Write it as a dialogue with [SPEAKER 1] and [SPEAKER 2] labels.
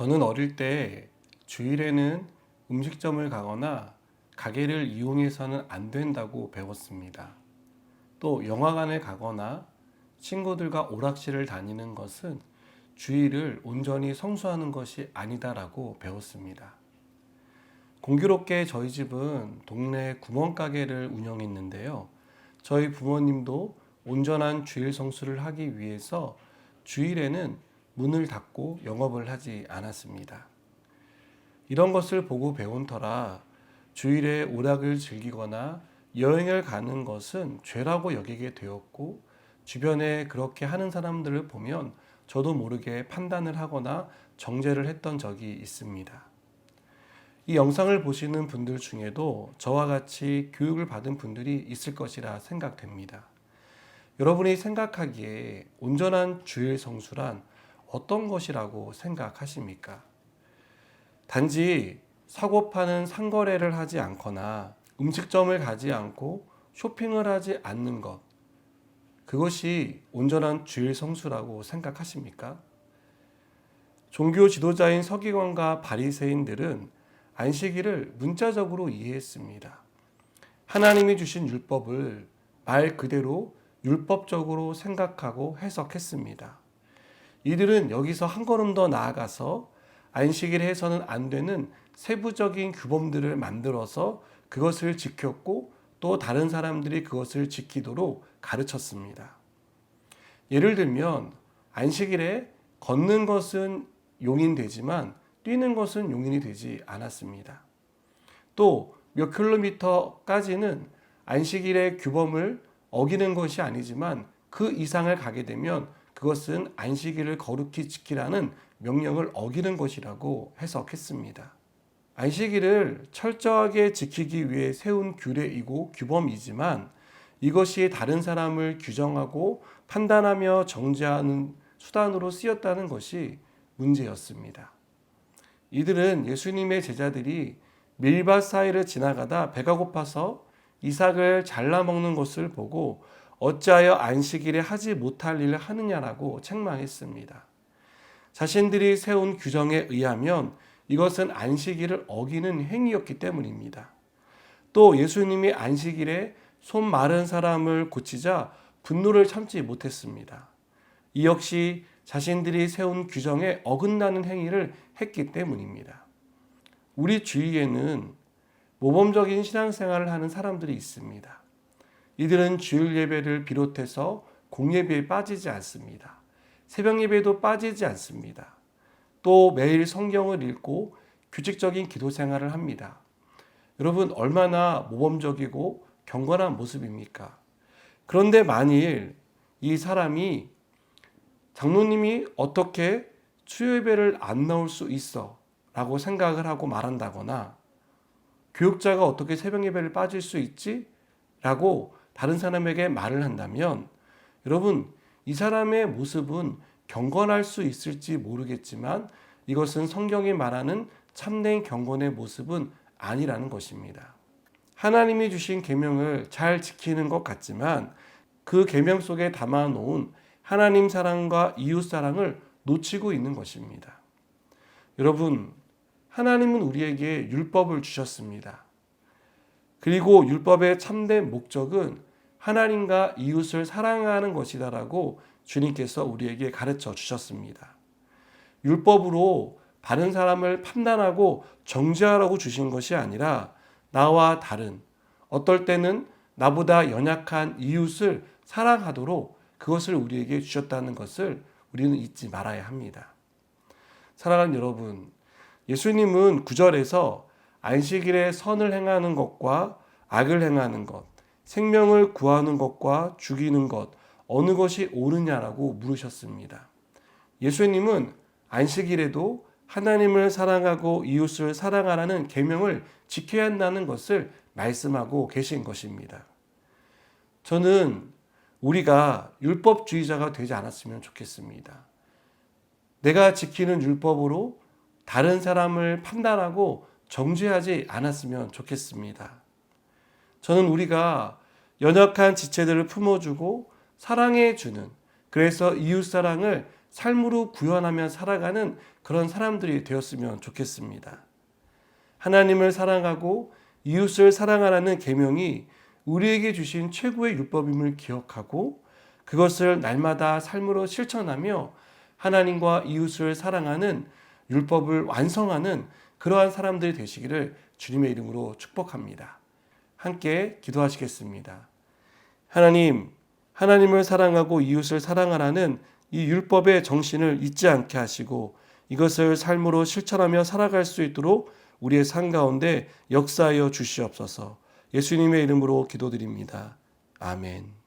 [SPEAKER 1] 저는 어릴 때 주일에는 음식점을 가거나 가게를 이용해서는 안 된다고 배웠습니다. 또 영화관을 가거나 친구들과 오락실을 다니는 것은 주일을 온전히 성수하는 것이 아니다라고 배웠습니다. 공교롭게 저희 집은 동네 구멍가게를 운영했는데요. 저희 부모님도 온전한 주일 성수를 하기 위해서 주일에는 문을 닫고 영업을 하지 않았습니다. 이런 것을 보고 배운 터라 주일에 오락을 즐기거나 여행을 가는 것은 죄라고 여기게 되었고, 주변에 그렇게 하는 사람들을 보면 저도 모르게 판단을 하거나 정죄를 했던 적이 있습니다. 이 영상을 보시는 분들 중에도 저와 같이 교육을 받은 분들이 있을 것이라 생각됩니다. 여러분이 생각하기에 온전한 주일 성수란 어떤 것이라고 생각하십니까? 단지 사고 파는 상거래를 하지 않거나 음식점을 가지 않고 쇼핑을 하지 않는 것, 그것이 온전한 주일 성수라고 생각하십니까? 종교 지도자인 서기관과 바리새인들은 안식일을 문자적으로 이해했습니다. 하나님이 주신 율법을 말 그대로 율법적으로 생각하고 해석했습니다. 이들은 여기서 한 걸음 더 나아가서 안식일에 해서는 안 되는 세부적인 규범들을 만들어서 그것을 지켰고, 또 다른 사람들이 그것을 지키도록 가르쳤습니다. 예를 들면 안식일에 걷는 것은 용인되지만 뛰는 것은 용인이 되지 않았습니다. 또 몇 킬로미터까지는 안식일의 규범을 어기는 것이 아니지만 그 이상을 가게 되면 그것은 안식일을 거룩히 지키라는 명령을 어기는 것이라고 해석했습니다. 안식일을 철저하게 지키기 위해 세운 규례이고 규범이지만 이것이 다른 사람을 규정하고 판단하며 정죄하는 수단으로 쓰였다는 것이 문제였습니다. 이들은 예수님의 제자들이 밀밭 사이를 지나가다 배가 고파서 이삭을 잘라 먹는 것을 보고 어찌하여 안식일에 하지 못할 일을 하느냐라고 책망했습니다. 자신들이 세운 규정에 의하면 이것은 안식일을 어기는 행위였기 때문입니다. 또 예수님이 안식일에 손 마른 사람을 고치자 분노를 참지 못했습니다. 이 역시 자신들이 세운 규정에 어긋나는 행위를 했기 때문입니다. 우리 주위에는 모범적인 신앙생활을 하는 사람들이 있습니다. 이들은 주일 예배를 비롯해서 공예배에 빠지지 않습니다. 새벽 예배도 빠지지 않습니다. 또 매일 성경을 읽고 규칙적인 기도 생활을 합니다. 여러분, 얼마나 모범적이고 경건한 모습입니까? 그런데 만일 이 사람이 장로님이 어떻게 수요예배를 안 나올 수 있어 라고 생각을 하고 말한다거나, 교육자가 어떻게 새벽 예배를 빠질 수 있지? 라고 다른 사람에게 말을 한다면, 여러분, 이 사람의 모습은 경건할 수 있을지 모르겠지만 이것은 성경이 말하는 참된 경건의 모습은 아니라는 것입니다. 하나님이 주신 계명을 잘 지키는 것 같지만 그 계명 속에 담아놓은 하나님 사랑과 이웃 사랑을 놓치고 있는 것입니다. 여러분, 하나님은 우리에게 율법을 주셨습니다. 그리고 율법의 참된 목적은 하나님과 이웃을 사랑하는 것이다라고 주님께서 우리에게 가르쳐 주셨습니다. 율법으로 다른 사람을 판단하고 정죄하라고 주신 것이 아니라 나와 다른, 어떨 때는 나보다 연약한 이웃을 사랑하도록 그것을 우리에게 주셨다는 것을 우리는 잊지 말아야 합니다. 사랑하는 여러분, 예수님은 9절에서 안식일에 선을 행하는 것과 악을 행하는 것, 생명을 구하는 것과 죽이는 것, 어느 것이 옳으냐라고 물으셨습니다. 예수님은 안식일에도 하나님을 사랑하고 이웃을 사랑하라는 계명을 지켜야 한다는 것을 말씀하고 계신 것입니다. 저는 우리가 율법주의자가 되지 않았으면 좋겠습니다. 내가 지키는 율법으로 다른 사람을 판단하고 정죄하지 않았으면 좋겠습니다. 저는 우리가 연약한 지체들을 품어주고 사랑해주는, 그래서 이웃사랑을 삶으로 구현하며 살아가는 그런 사람들이 되었으면 좋겠습니다. 하나님을 사랑하고 이웃을 사랑하라는 계명이 우리에게 주신 최고의 율법임을 기억하고 그것을 날마다 삶으로 실천하며 하나님과 이웃을 사랑하는 율법을 완성하는 그러한 사람들이 되시기를 주님의 이름으로 축복합니다. 함께 기도하시겠습니다. 하나님을 사랑하고 이웃을 사랑하라는 이 율법의 정신을 잊지 않게 하시고 이것을 삶으로 실천하며 살아갈 수 있도록 우리의 삶 가운데 역사하여 주시옵소서. 예수님의 이름으로 기도드립니다. 아멘.